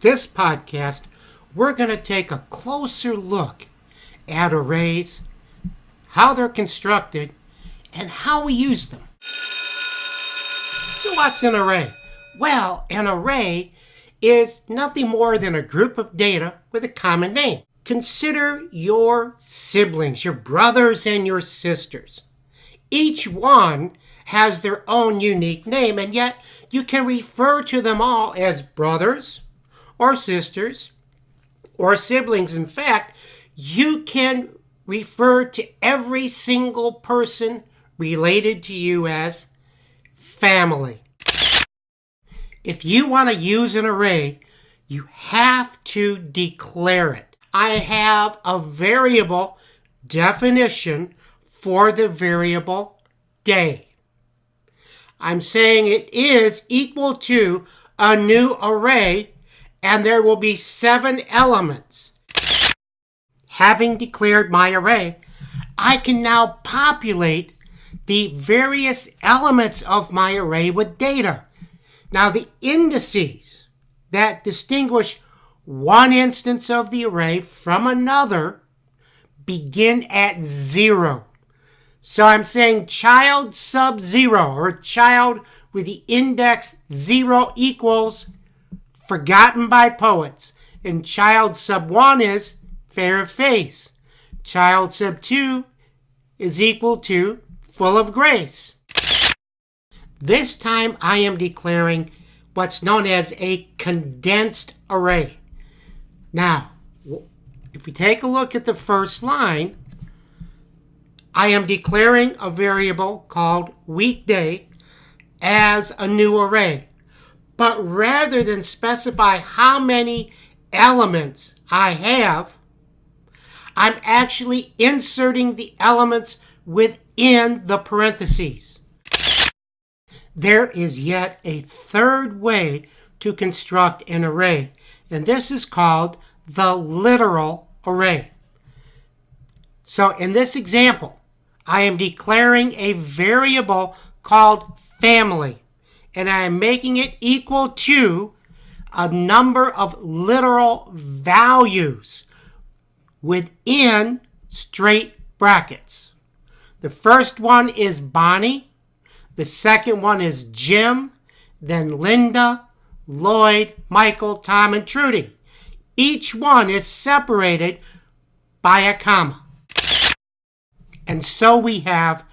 this podcast, we're going to take a closer look at arrays, how they're constructed, and how we use them. So what's an array? Well, an array is nothing more than a group of data with a common name. Consider your siblings, your brothers and your sisters. Each one has their own unique name, and yet you can refer to them all as brothers or sisters or siblings. In fact, you can refer to every single person related to you as family. If you want to use an array, you have to declare it. I have a variable definition for the variable day. I'm saying it is equal to a new array, and there will be 7 elements. Having declared my array, I can now populate the various elements of my array with data. Now, the indices that distinguish one instance of the array from another begin at 0. So I'm saying child sub 0, or child with the index 0 equals forgotten by poets. And child sub 1 is fair of face. Child sub 2 is equal to full of grace. This time I am declaring what's known as a condensed array. Now, if we take a look at the first line, I am declaring a variable called weekday as a new array. But rather than specify how many elements I have, I'm actually inserting the elements within the parentheses. There is yet a third way to construct an array, and this is called the literal array. So in this example, I am declaring a variable called family, and I am making it equal to a number of literal values within straight brackets. The first one is Bonnie. The second one is Jim, then Linda, Lloyd, Michael, Tom, and Trudy. Each one is separated by a comma. And so we have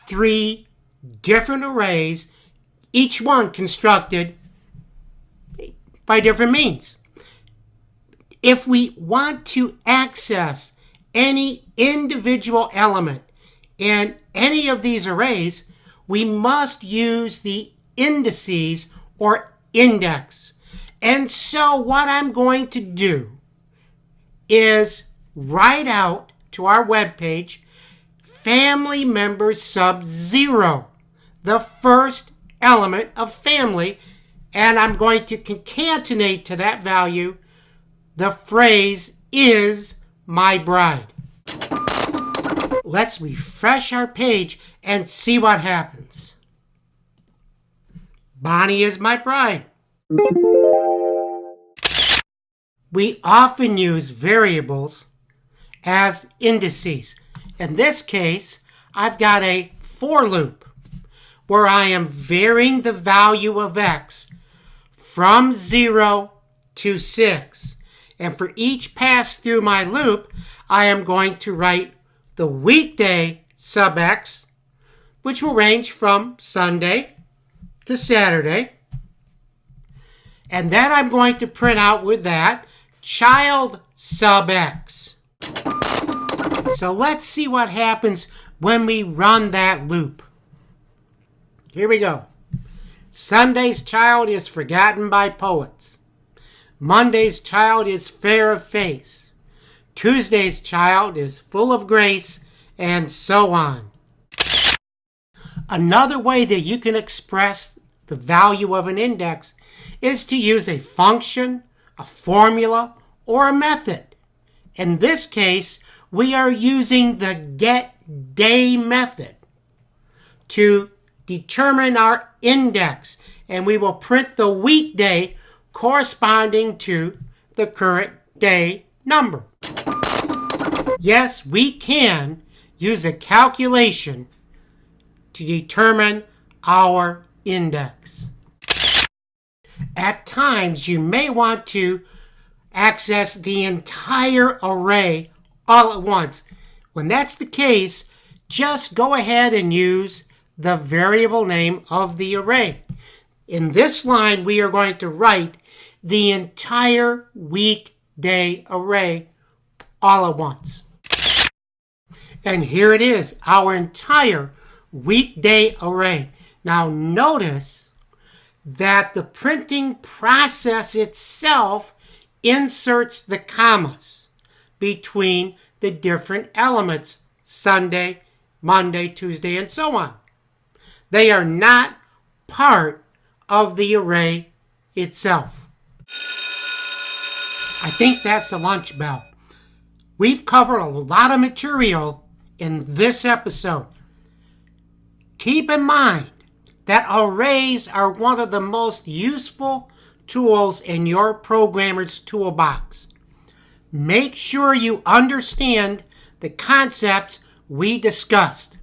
3 different arrays, each one constructed by different means. If we want to access any individual element in any of these arrays, we must use the indices or index. And so what I'm going to do is write out to our webpage family members sub 0, the first element of family, and I'm going to concatenate to that value the phrase is my bride. Let's refresh our page and see what happens. Bonnie is my bride. We often use variables as indices. In this case, I've got a for loop where I am varying the value of x from 0 to 6. And for each pass through my loop, I am going to write the weekday sub x, which will range from Sunday to Saturday. And then I'm going to print out with that child sub x. So let's see what happens when we run that loop. Here we go. Sunday's child is forgotten by poets. Monday's child is fair of face. Tuesday's child is full of grace, and so on. Another way that you can express the value of an index is to use a function, a formula, or a method. In this case, we are using the getDay method to determine our index, and we will print the weekday corresponding to the current day number. Yes, we can use a calculation to determine our index. At times, you may want to access the entire array all at once. When that's the case, just go ahead and use the variable name of the array. In this line, we are going to write the entire weekday array all at once. And here it is, our entire weekday array. Now notice that the printing process itself inserts the commas between the different elements, Sunday, Monday, Tuesday, and so on. They are not part of the array itself. I think that's the lunch bell. We've covered a lot of material in this episode. Keep in mind that arrays are one of the most useful tools in your programmer's toolbox. Make sure you understand the concepts we discussed.